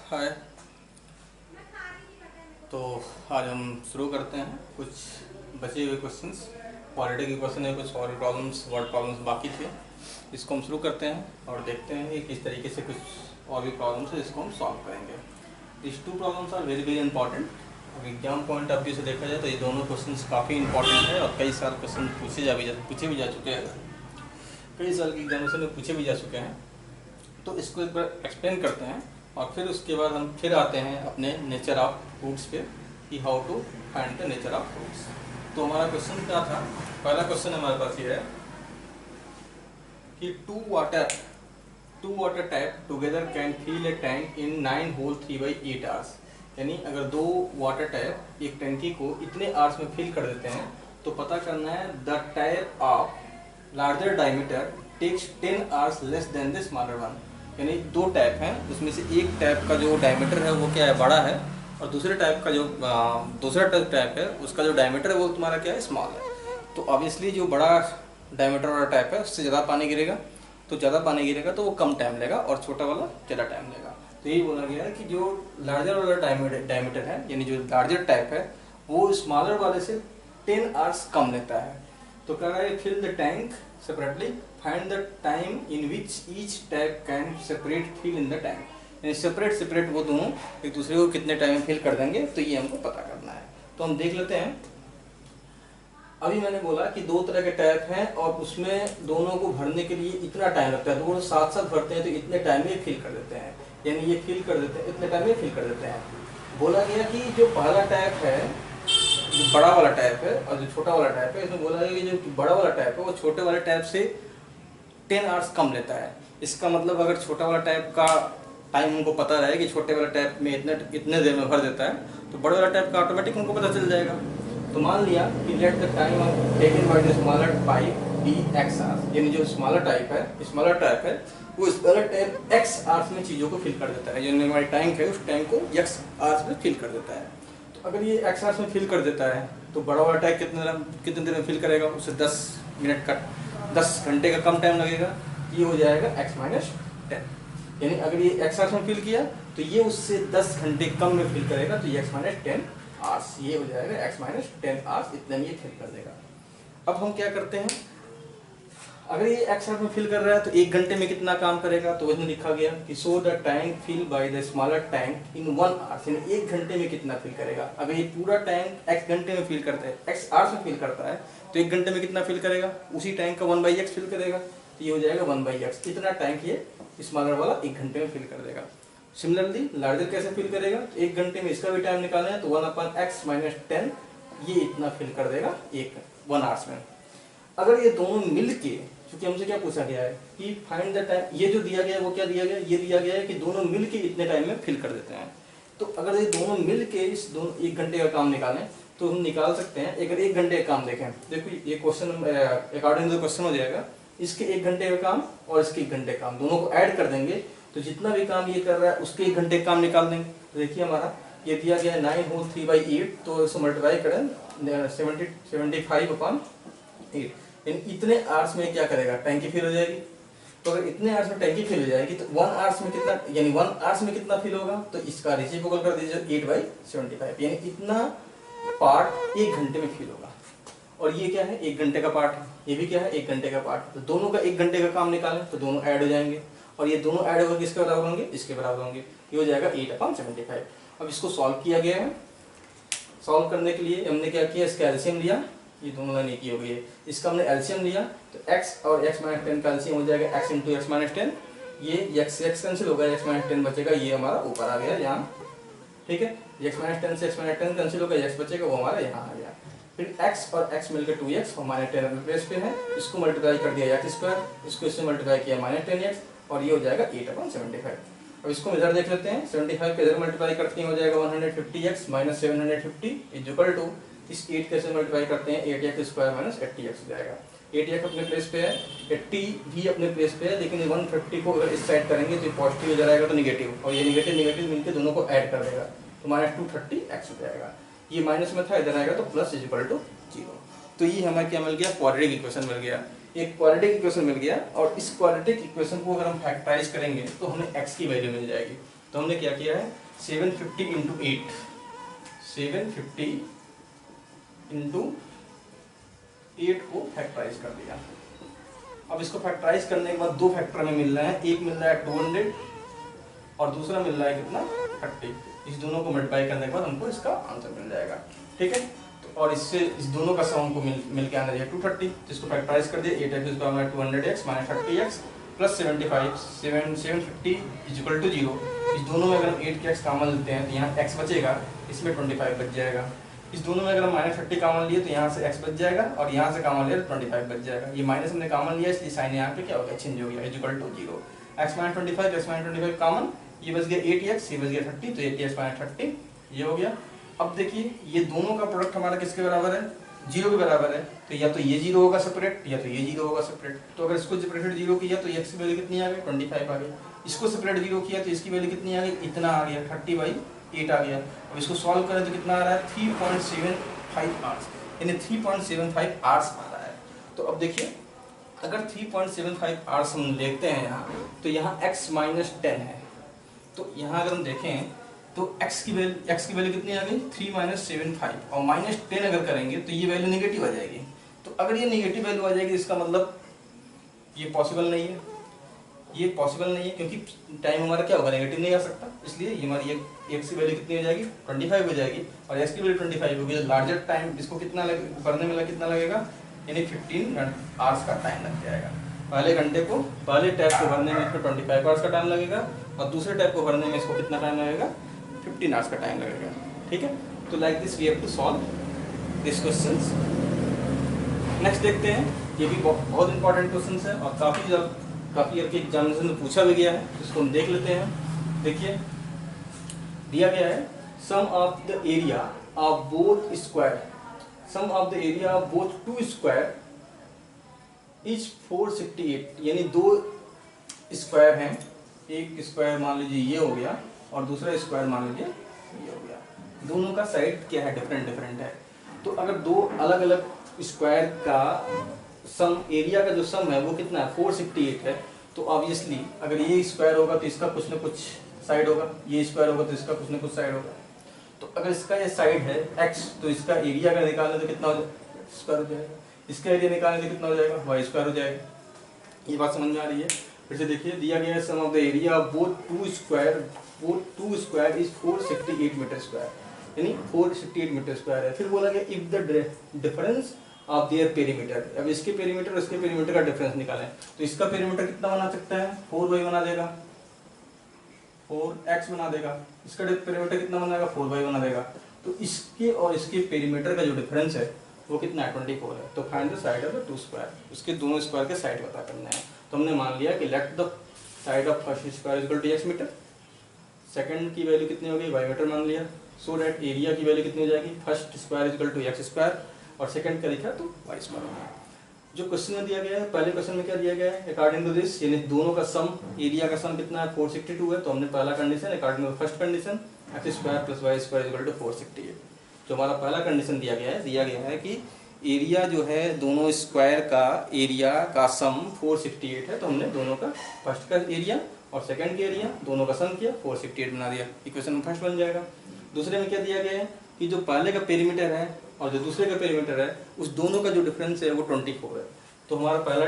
हाय। तो आज हम शुरू करते हैं कुछ बचे हुए क्वेश्चंस। क्वालिटी के क्वेश्चन है, कुछ और प्रॉब्लम्स, वर्ड प्रॉब्लम्स बाकी थे। इसको हम शुरू करते हैं और देखते हैं कि किस तरीके से कुछ और भी प्रॉब्लम्स है जिसको हम सॉल्व करेंगे। This two problems are very very important. अब एग्जाम पॉइंट ऑफ व्यू से देखा जाए तो ये दोनों क्वेश्चंस काफ़ी इंपॉर्टेंट है और कई सारे क्वेश्चन पूछे भी जा चुके हैं, कई साल के एग्जामिनेशन में पूछे भी जा चुके हैं। तो इसको एक बार एक्सप्लेन करते हैं और फिर उसके बाद हम फिर आते हैं अपने नेचर ऑफ फ्रूट्स पे कि how to find the nature of fruits. तो हमारा क्वेश्चन क्या था? पहला क्वेश्चन हमारे पास ये है कि two water tap together can fill a tank in 9 whole 3/8 hours. यानी अगर दो वाटर टैप एक टैंकी को इतने आवर्स में फिल कर देते हैं तो पता करना है the tap of larger diameter takes 10 hours less than the smaller one. यानी दो टैप हैं, उसमें से एक टैप का जो डायमीटर है वो क्या है, बड़ा है, और दूसरे टैप का जो दूसरा टैप है उसका जो डायमीटर है वो तुम्हारा क्या है, स्मॉल है। तो ऑब्वियसली जो बड़ा डायमीटर वाला टैप है उससे ज़्यादा पानी गिरेगा, तो ज़्यादा पानी गिरेगा तो वो कम टाइम लेगा और छोटा वाला ज़्यादा टाइम लेगा। तो यही बोला गया है कि जो लार्जर वाला डायमीटर है यानी जो लार्जर टैप है वो स्मॉलर वाले से 10 आवर्स कम लेता है। तो कह रहा है fill the tank separately, find the time in which each tap can separate fill in the tank. यानी सेपरेट वो दोनों एक दूसरे को कितने टाइम में फिल कर देंगे, तो ये हमको पता करना है। तो हम देख लेते हैं। अभी मैंने बोला कि दो तरह के टैप हैं और उसमें दोनों को भरने के लिए इतना टाइम लगता है, तो वो साथ साथ भरते हैं तो इतने टाइम में फिल कर देते हैं, यानी ये फिल कर देते हैं, इतने टाइम में फिल कर देते हैं। बोला गया कि जो पहला टैप है, जो बड़ा वाला टैप है और जो छोटा वाला टैप है, इसमें बोला गया कि जो बड़ा वाला टैप है वो छोटे वाले टैप से 10 आवर्स कम लेता है। इसका मतलब अगर छोटा वाला टैप का टाइम हमको पता रहे कि छोटे वाला टैप में इतने देर में भर देता है, तो बड़े वाला टैप का ऑटोमेटिक हमको पता चल जाएगा। तो मान लिया कि let the time of taken by the smaller pipe be x hours, यानी जो स्मॉलर टैप है वो स्मॉलर टैप एक्स आवर्स में चीज़ों को फिल कर देता है, यानी हमारी टैंक है उस टैंक को एक्स आवर्स में फिल कर देता है। तो अगर ये एक्स आवर्स में फिल कर देता है तो बड़ा वाला टैंक कितने देर में फिल करेगा? उसे 10 घंटे का कम टाइम लगेगा। ये हो जाएगा x माइनस 10। यानी अगर ये x आवर्स में फिल किया तो ये उससे 10 घंटे कम में फिल करेगा, तो ये x माइनस 10 आवर्स, ये हो जाएगा x माइनस 10 आवर्स, इतने में ये फिल कर देगा। अब हम क्या करते हैं, अगर ये x आवर्स में फिल कर रहा है तो 1 घंटे में कितना काम करेगा? तो इसमें लिखा गया कि so the tank fill by the smaller tank in 1 hours, यानी 1 घंटे में कितना फिल करेगा। अगर ये पूरा टैंक x घंटे में फिल करता है, x आवर्स में फिल करता है, तो 1 घंटे में कितना फिल करेगा? उसी टैंक का 1/x फिल करेगा, तो ये हो जाएगा 1/x। इतना टैंक ये स्मॉलर वाला 1 घंटे में फिल कर देगा। सिमिलरली लार्जर कैसे फिल करेगा? 1 घंटे में इसका भी टाइम निकालना है तो 1/x माइनस 10 ये इतना फिल कर देगा 1 आवर्स में। अगर ये दोनों मिल के, क्योंकि हमसे क्या पूछा गया है कि फाइंड द टाइम, ये जो दिया गया है वो क्या दिया गया है? ये दिया गया है कि दोनों मिल के इतने टाइम में फिल कर देते हैं। तो अगर ये दोनों मिल के इस दोनों 1 घंटे का काम निकालें तो हम निकाल सकते हैं। अगर 1 घंटे का काम देखें, देखो ये क्वेश्चन अकॉर्डिंग टू क्वेश्चन हो जाएगा, इसके 1 घंटे का काम और इसके 1 घंटे का काम दोनों को ऐड कर देंगे तो जितना भी काम ये कर रहा है उसके 1 घंटे का काम निकाल देंगे। तो देखिए हमारा ये दिया गया है 9 होल 3/8, तो इसको मल्टीप्लाई करें 75/8, यानी इतने आवर्स में क्या करेगा? टैंकी फिल हो जाएगी। तो अगर इतने आवर्स में टैंकी फिल हो जाएगी तो 1 आवर्स में कितना, यानी 1 आवर्स में कितना फिल होगा? तो इसका रेसिप्रोकल कर दीजिए 8/75, यानी इतना पार्ट 1 घंटे में फिल होगा। और ये क्या है? 1 घंटे का पार्ट है, ये भी क्या है? 1 घंटे का पार्ट। तो दोनों का 1 घंटे का काम निकालें तो दोनों ऐड हो जाएंगे, और ये दोनों ऐड होकर किसके बराबर होंगे? इसके बराबर होंगे। ये हो जाएगा 8/75। अब इसको सॉल्व किया गया है। सॉल्व करने के लिए हमने क्या किया, इसका एलसीएम लिया, ये दोनों लाइन एक ही हो गई है, इसका हमने एलसीएम लिया तो x और x माइनस 10 का एलसीएम हो जाएगा x इंटू x माइनस 10, ये x कैंसिल होगा, x माइनस 10 बचेगा, ये हमारा ऊपर आ गया यहाँ, ठीक है। x माइनस 10 से x माइनस 10 कैंसिल होगा, x बचेगा, वो हमारा यहाँ आ गया। फिर x और x मिलकर 2x हमारे 10 प्लेस पे है, इसको मल्टीप्लाई कर दिया x स्क्वायर, इसको इससे मल्टीप्लाई किया माइनस 10x, और ये हो जाएगा 8/75। अब इसको इधर देख लेते हैं, 75 के इधर मल्टीप्लाई करते हैं हो जाएगा 150x माइनस 750 इक्वल टू इस 8 कैसे मल्टीप्लाई करते हैं 8x स्क्वायर माइनस 80x हो जाएगा। 8x अपने प्लेस पे है, 80 भी अपने प्लेस पे है, लेकिन 150 को अगर इस साइड करेंगे तो पॉजिटिव इधर आएगा तो निगेटिव, और ये निगेटिव मिलकर दोनों को ऐड कर देगा तो माइनस 230x हो जाएगा। ये माइनस में था, इधर आएगा तो प्लस इक्वल टू 0। तो ये हमें क्या मिल गया? क्वाड्रेटिक इक्वेशन मिल गया, एक क्वाड्रेटिक इक्वेशन मिल गया। और इस क्वाड्रेटिक इक्वेशन को अगर हम फैक्टराइज करेंगे तो हमें x की वैल्यू मिल जाएगी। तो तो हमने क्या किया है 750 इंटू 8, 750 इंटू 8 को फैक्टराइज कर दिया। अब इसको फैक्टराइज करने के बाद दो फैक्टर हमें मिल रहा है, एक मिल रहा है 200 और दूसरा मिल रहा है कितना 30। इस दोनों को मल्टीप्लाई करने के बाद हमको इसका आंसर मिल जाएगा, ठीक है। तो और इससे इस दोनों का सम हमको मिल के आना चाहिए 230, जिसको फैक्टराइज कर दिया 8x इसको हमारा 200x minus 30x plus 75 750 is equal to 0। इस दोनों में अगर हम 8 के x कॉमन लेते हैं तो यहाँ x बचेगा, इसमें 25 बच जाएगा। इस दोनों में अगर हम माइनस 30 कॉमन लिए तो यहाँ से x बच जाएगा और यहाँ से कॉमन लिया तो 25 बच जाएगा। ये माइनस हमने कॉमन लिया इसलिए साइन यहाँ पे क्या हो गया चेंज हो गया, is equal to 0। x minus 25 x minus 25 common, ये बच गया 80x, ये बच गया 30, तो 80x माइनस 30 ये हो गया। अब देखिए ये दोनों का प्रोडक्ट हमारा किसके बराबर है 0 के बराबर है, तो या तो ये 0 होगा सेपरेट या तो ये 0 होगा सेपरेट। तो अगर इसको सेपरेटेड 0 किया तो x की वैल्यू कितनी आ गई 25 आ गई, इसको सेपरेट 0 किया तो इसकी वैल्यू कितनी आ गई इतना आ गया 30/8 आ गया। अब इसको सॉल्व करें तो कितना आ रहा है 3.75 आवर्स, यानी 3.75 आवर्स आ रहा है। तो अब देखिए अगर 3.75 आवर्स हम देखते हैं यहाँ तो यहाँ x माइनस 10 है, तो यहाँ अगर हम देखें तो x की वैल्यू कितनी आ गई 3 माइनस 75 और माइनस 10 अगर करेंगे तो ये वैल्यू नेगेटिव आ जाएगी। तो अगर ये नेगेटिव वैल्यू आ जाएगी इसका मतलब ये पॉसिबल नहीं है, ये पॉसिबल नहीं है क्योंकि टाइम हमारा क्या होगा नेगेटिव नहीं आ सकता, इसलिए ये हमारी x की वैल्यू कितनी हो जाएगी 25 हो जाएगी और x की वैल्यू 25 होगी। लार्जर टाइम इसको कितना भरने में कितना लगेगा, यानी 15 आवर्स का टाइम लग जाएगा। पहले घंटे को पहले टैप को भरने में इसको 25 आवर्स का टाइम लगेगा और दूसरे टैप को भरने में इसको कितना टाइम लगेगा 15 आवर्स का टाइम लगेगा, ठीक है। तो like this we have to solve this questions. Next देखते हैं, ये भी बहुत इंपॉर्टेंट क्वेश्चंस है और काफ़ी ईयर के एग्जामिनेशन में पूछा भी गया है, इसको हम देख लेते हैं। देखिए दिया गया है sum of the area of both square, sum of the area of both two square is 468, यानी दो स्क्वायर हैं, एक स्क्वायर मान लीजिए ये हो गया और दूसरा स्क्वायर मान लीजिए ये हो गया, दोनों का साइड क्या है डिफरेंट है। तो अगर दो अलग अलग स्क्वायर का सम एरिया का जो सम है वो कितना है 468 है, तो ऑब्वियसली अगर ये स्क्वायर होगा तो इसका कुछ ना कुछ साइड होगा, ये स्क्वायर होगा तो इसका कुछ ना कुछ साइड होगा। तो अगर इसका ये साइड है x तो इसका एरिया अगर निकालने तो कितना हो जाएगा स्क्वायर हो जाएगा, इसका एरिया निकालने तो कितना हो जाएगा y स्क्वायर हो जाएगा। ये बात समझ में आ रही है। फिर से देखिए दिया गया है sum of the area of both two square is 468 metre square, यानी 468 मीटर स्क्वायर है। फिर बोला गया if the difference of their perimeter, अब इसके पेरीमीटर और इसके पेरीमीटर का डिफरेंस निकालें तो इसका पेरीमीटर कितना बना सकता है 4y बना देगा, 4x बना देगा, इसका पेरीमीटर कितना बनाएगा 4y बना देगा। तो इसके और इसके पेरीमीटर का जो डिफरेंस है वो कितना है 24 है। तो find the side of the two square, उसके दोनों स्क्वायर के साइड पता करना है। तो हमने मान लिया कि let the side of first square equal to x metre, second की वैल्यू कितनी होगी y मीटर मान लिया, सो दैट एरिया की वैल्यू कितनी हो जाएगी first square equal to x square और सेकंड का लिखा तो y स्क्वायर होगा। जो क्वेश्चन में दिया गया है पहले क्वेश्चन में क्या दिया गया है अकॉर्डिंग टू दिस, यानी दोनों का सम एरिया का सम कितना है 462 है, तो हमने पहला condition according to first condition x square plus y square equal to 468। जो हमारा पहला कंडीशन दिया गया है कि एरिया जो है दोनों स्क्वायर का एरिया का सम 468 है, तो हमने दोनों का फर्स्ट का एरिया और सेकंड का एरिया दोनों का सम किया 468 बना दिया, इक्वेशन फर्स्ट बन जाएगा। दूसरे में क्या दिया गया है कि जो पहले का पेरीमीटर है और जो दूसरे का पेरीमीटर है उस दोनों का जो डिफरेंस है वो 24 है। तो हमारा पहला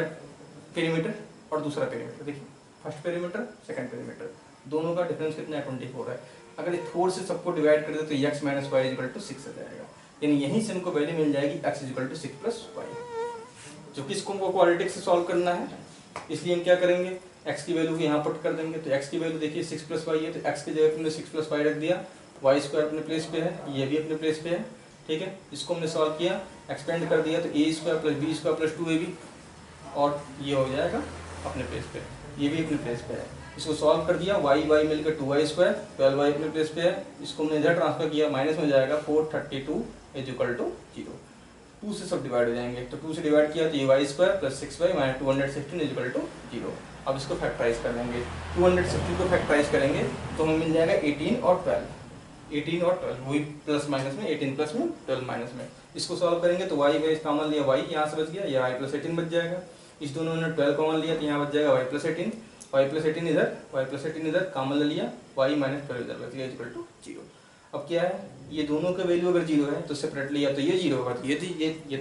पेरीमीटर और दूसरा पेरीमीटर देखिए, फर्स्ट पेरीमीटर सेकंड पेरीमीटर दोनों का डिफरेंस कितना है 24 है। अगर ये 4 से सबको डिवाइड कर दे तो x minus y equal to 6 आ जाएगा, यानी यहीं से हमको वैल्यू मिल जाएगी x equal to 6 plus y, जो कि इसको हमको क्वाड्रेटिक से सॉल्व करना है। इसलिए हम क्या करेंगे x की वैल्यू को यहाँ पुट कर देंगे, तो x की वैल्यू देखिए 6 प्लस वाई है, तो x की जगह हमने 6 प्लस वाई रख दिया, वाई स्क्वायर अपने प्लेस पे है, ये भी अपने प्लेस पे है, ठीक है। इसको हमने सॉल्व किया एक्सपेंड कर दिया तो a square plus b square plus 2ab और ये हो जाएगा अपने प्लेस पे, ये भी अपने प्लेस पे है। इसको सॉल्व कर दिया y मिलकर 2y स्क्वायर 12y अपने प्लेस पे है, इसको हमने इधर ट्रांसफर किया माइनस में जाएगा 432 इज इक्वल टू 0, 2 से सब डिवाइड हो जाएंगे, तो 2 से डिवाइड किया तो ये y square plus 6y minus 216 is equal to 0। अब इसको फैक्टराइज कर लेंगे, 216 को फैक्टराइज करेंगे तो हमें मिल जाएगा 18 और 12 वही प्लस माइनस में 18 प्लस में 12 माइनस में। इसको सॉल्व करेंगे तो y बेस कॉमन लिया y यहाँ से बच गया, ये y प्लस 18 बच जाएगा। इस दोनों ने 12 कॉमन लिया तो यहाँ बच जाएगा y प्लस 18, y+18 इधर, y+18 इधर, कॉमन ले लिया, y माइनस 12 इधर बच गया इक्वल टू 0। अब क्या है, ये दोनों का वैल्यू अगर 0 है तो सेपरेटली या तो ये 0 होगा, तो ये तो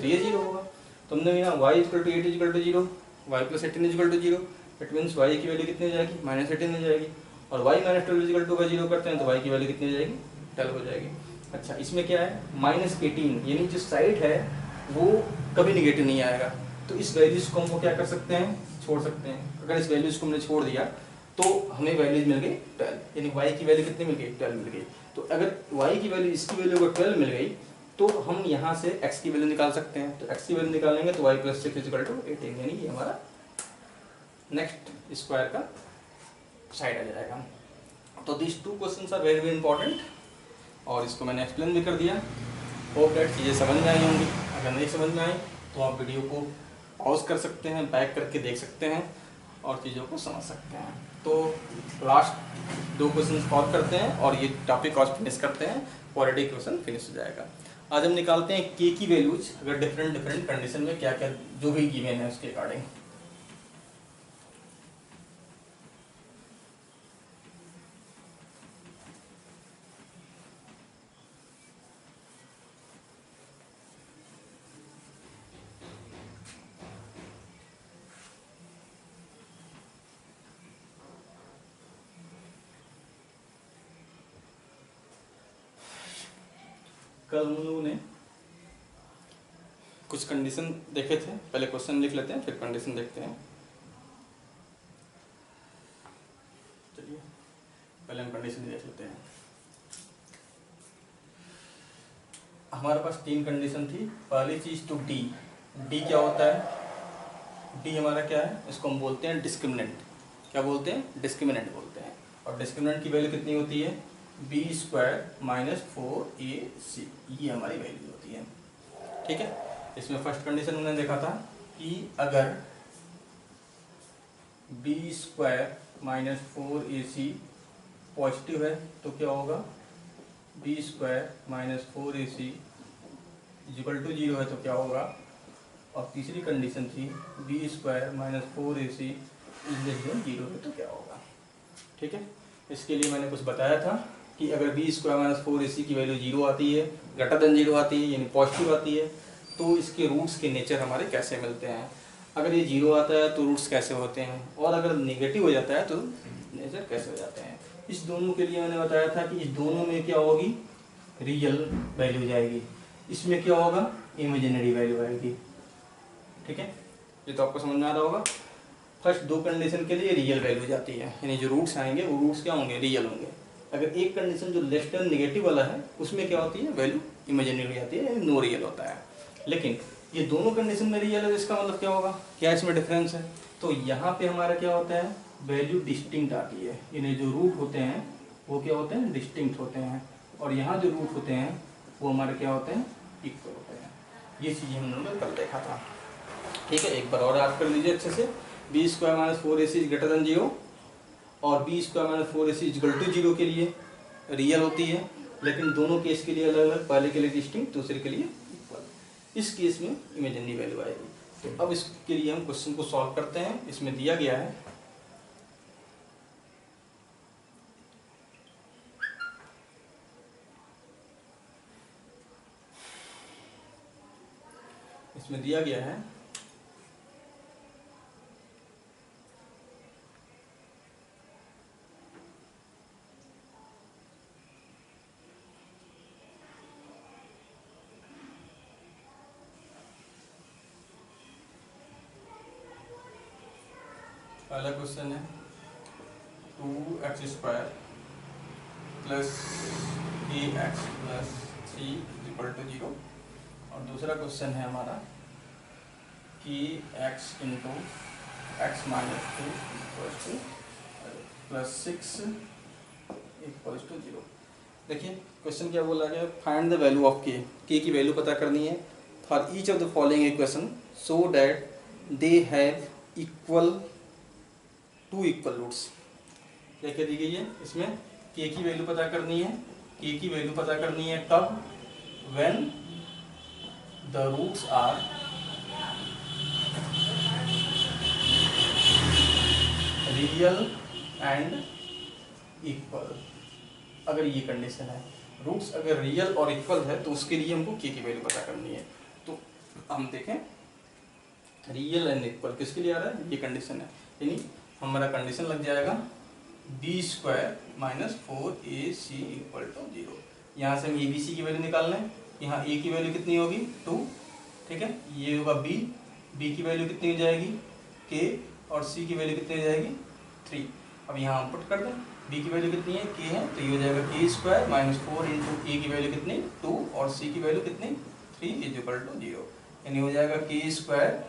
ये 0 होगा। तो हमने भी ना y = 8 = 0, y+18 = 0, it means y की वैल्यू कितनी हो जाएगी, -18 हो जाएगी। और y - 12 = अगर 0 करते हैं तो y की वैल्यू कितनी हो जाएगी, 12 हो जाएगी। अच्छा, इसमें क्या है, -18 यानी जो साइड है वो कभी निगेटिव नहीं आएगा, तो इस वैल्यूज को हम क्या कर सकते हैं, छोड़ सकते हैं। अगर इस वैल्यूज को हमने छोड़ दिया तो हमें वैल्यूज मिल गई 12, यानी y की वैल्यू कितनी मिल गई, 12 मिल गई। तो अगर y की वैल्यू, इसकी वैल्यू अगर 12 मिल गई तो हम यहाँ से x की वैल्यू निकाल सकते हैं। तो x की वैल्यू निकालेंगे तो y+6 = 18, यानी ये हमारा नेक्स्ट स्क्वायर का साइड आ जाएगा। तो this 2 questions are very important, और इसको मैंने एक्सप्लेन भी कर दिया। होप दैट चीज़ें समझ में आई होंगी। अगर नहीं समझ में आई तो आप वीडियो को पॉज कर सकते हैं, बैक करके देख सकते हैं और चीज़ों को समझ सकते हैं। तो लास्ट 2 क्वेश्चन सॉल्व करते हैं और ये टॉपिक और फिनिश करते हैं, क्वाड्रेटिक क्वेश्चन फिनिश हो जाएगा। आज हम निकालते हैं के की वैल्यूज अगर डिफरेंट कंडीशन में क्या क्या जो भी गिवन है उसके अकॉर्डिंग। कल हम लोगों ने कुछ कंडीशन देखे थे, पहले क्वेश्चन लिख लेते हैं फिर कंडीशन देखते हैं। चलिए पहले हम कंडीशन देख लेते हैं। हमारे पास 3 कंडीशन थी। पहली चीज तो डी क्या होता है, डी हमारा क्या है, इसको हम बोलते हैं डिस्क्रिमिनेंट। क्या बोलते हैं, डिस्क्रिमिनेंट बोलते हैं। और डिस्क्रिमिनेंट की वैल्यू कितनी होती है, b² - 4ac, ये हमारी वैल्यू होती है। ठीक है, इसमें फर्स्ट कंडीशन हमने देखा था कि अगर b² - 4ac पॉजिटिव है तो क्या होगा, b² - 4ac = 0 है तो क्या होगा। और तीसरी कंडीशन थी b² - 4ac > 0 है तो क्या होगा। ठीक है, इसके लिए मैंने कुछ बताया था कि अगर b² - 4ac की वैल्यू 0 आती है, >0 आती है यानी पॉजिटिव आती है, तो इसके रूट्स के नेचर हमारे कैसे मिलते हैं। अगर ये 0 आता है तो रूट्स कैसे होते हैं, और अगर नेगेटिव हो जाता है तो नेचर कैसे हो जाते हैं। इस दोनों के लिए मैंने बताया था कि इस दोनों में क्या होगी, रियल वैल्यू जाएगी, इसमें क्या होगा, इमेजिनरी वैल्यू आएगी। ठीक है, ये तो आपको समझ में आ रहा होगा। फर्स्ट 2 कंडीशन के लिए रियल वैल्यू जाती है, यानी जो रूट्स आएंगे वो रूट्स क्या होंगे, रियल होंगे। अगर एक कंडीशन जो लेस देन नेगेटिव वाला है उसमें क्या होती है, वैल्यू इमेजिनरी जाती है, यानी नो रियल होता है। लेकिन ये दोनों कंडीशन में रियल है, इसका मतलब क्या होगा, क्या इसमें डिफरेंस है। तो यहाँ पे हमारा क्या होता है, वैल्यू डिस्टिंक्ट आती है, यानी जो रूट होते हैं वो क्या होते हैं, डिस्टिंक्ट होते हैं। और यहाँ जो रूट होते हैं वो हमारे क्या होते हैं, इक्वल होते हैं। ये चीज़ हम लोगों ने कल देखा था। ठीक है, एक बार और याद कर लीजिए अच्छे से। b² - 4ac > 0 और b² - 4ac = 0 के लिए रियल होती है, लेकिन दोनों केस के लिए अलग अलग, पहले के लिए डिस्टिंक्ट, दूसरे के लिए इक्वल। इस केस में इमेजिनरी वैल्यू आएगी। तो अब इसके लिए हम क्वेश्चन को सॉल्व करते हैं। इसमें दिया गया है पहला क्वेश्चन है 2x² + ax + 3 = 0। और दूसरा क्वेश्चन है हमारा कि x × x - 2 + 6 = 0। देखिए क्वेश्चन क्या बोला गया, फाइंड द वैल्यू ऑफ के की वैल्यू पता करनी है for each of the following equation so that they have two equal roots. क्या कह दी गई है इसमें, के की वैल्यू पता करनी है। के की वैल्यू पता करनी है कब, when the roots are real and equal, अगर ये कंडीशन है, रूट्स अगर रियल और इक्वल है तो उसके लिए हमको के की वैल्यू पता करनी है। तो हम देखें रियल एंड इक्वल किसके लिए आ रहा है, ये कंडीशन है, यानी हमारा कंडीशन लग जाएगा b square minus 4ac equal to 0। यहाँ से हम ए बी सी की वैल्यू निकाल लें, यहाँ ए की वैल्यू कितनी होगी 2, ठीक है, ये होगा बी, बी की वैल्यू कितनी हो जाएगी के, और सी की वैल्यू कितनी हो जाएगी 3। अब यहाँ हम पुट कर दें, बी की वैल्यू कितनी है के है, तो ये हो जाएगा के स्क्वायर माइनस 4 इंटू ए की वैल्यू कितनी 2 और सी की वैल्यू कितनी 3 इज इक्वल टू 0, यानी हो जाएगा के स्क्वायर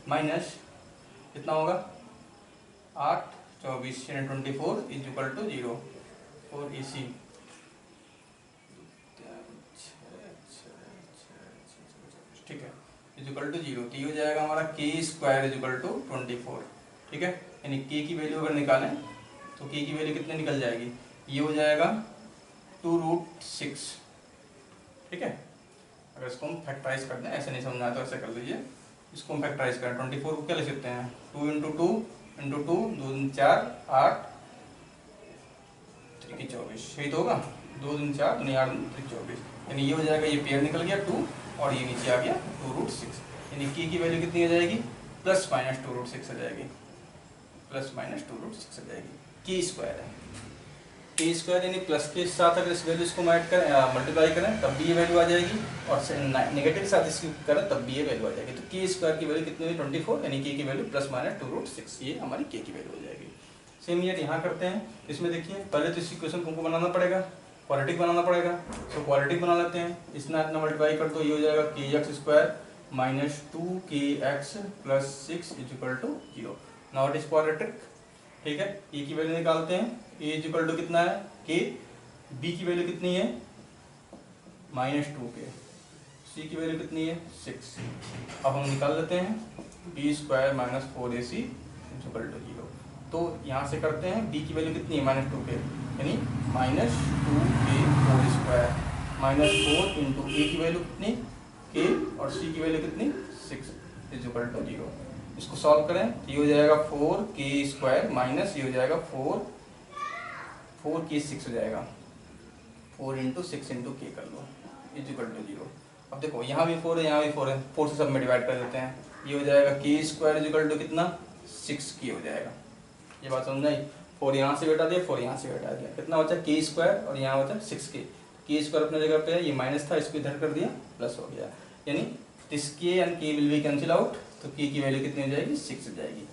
माइनस कितना होगा 8 24 यानी 24 इज इक्वल टू 0 4 ए सी, ठीक है, इज इक्वल टू 0। तो ये हो जाएगा हमारा के स्क्वायर इज इक्वल टू 24, ठीक है, यानी के की वैल्यू अगर निकालें तो के की वैल्यू कितने निकल जाएगी, ये हो जाएगा 2√6, ठीक है। अगर इसको हम फैक्टराइज कर दें, ऐसे नहीं समझना है तो ऐसे कर लीजिए, इसको हम फैक्टराइज करें 24 को क्या लिख सकते हैं 2 इंटू 2 इंटू 2 2 दिन 4 8 3 की 24, यही तो होगा 2 दिन 4 2 8 3 24, यानी ये हो जाएगा, ये पेयर निकल गया 2 और ये नीचे आ गया 2√6, यानी के की वैल्यू कितनी हो जाएगी प्लस माइनस 2√6 आ जाएगी, प्लस माइनस 2√6 आ जाएगी, के स्क्वायर है, के स्क्वायर यानी प्लस के साथ अगर इस वैल्यू को ऐड करें मल्टीप्लाई करें तब भी ये वैल्यू आ जाएगी, और नेगेटिव के साथ इसकी करें तब भी ये वैल्यू आ जाएगी। तो के स्क्वायर की वैल्यू कितनी हुई 24, यानी के की वैल्यू प्लस माइनस 2√6, ये हमारी के की वैल्यू हो जाएगी। सेम ये यहाँ करते हैं, इसमें देखिए पहले तो इस इक्वेशन को बनाना पड़ेगा, क्वाड्रेटिक बनाना पड़ेगा, तो क्वाड्रेटिक बना लेते हैं, इतना मल्टीप्लाई कर दो, ये हो जाएगा के x square minus 2kx plus 6 is equal to 0। Now it is quadratic, ठीक है, ए की वैल्यू निकालते हैं, ए इज इक्वल टू कितना है के, बी की वैल्यू कितनी है -2k, सी की वैल्यू कितनी है 6। अब हम निकाल लेते हैं b square minus 4ac is equal to 0। तो यहाँ से करते हैं, बी की वैल्यू कितनी है -2k, यानी -2k whole square minus 4 into a की वैल्यू कितनी के और सी की वैल्यू कितनी 6 इज इक्वल टू 0। इसको सॉल्व करें तो ये हो जाएगा 4k स्क्वायर माइनस ये हो जाएगा 4k6 हो जाएगा, 4 इंटू 6 इंटू के कर लो इज इक्वल टू 0। अब देखो यहाँ भी 4 है, यहाँ भी 4 है, 4 से सब में डिवाइड कर देते हैं, ये हो जाएगा के स्क्वायर इज इक्वल टू कितना 6k हो जाएगा। ये बात समझ आई, 4 यहाँ से घटा दिया 4 यहाँ से घटा दिया, कितना बचा के स्क्वायर और यहाँ बचा 6k, के स्क्वायर अपने जगह पे है, ये माइनस था इसको इधर कर दिया प्लस हो गया, यानी दिस के एंड के विल बी कैंसिल आउट, तो के की वैल्यू कितनी हो जाएगी 6 हो जाएगी।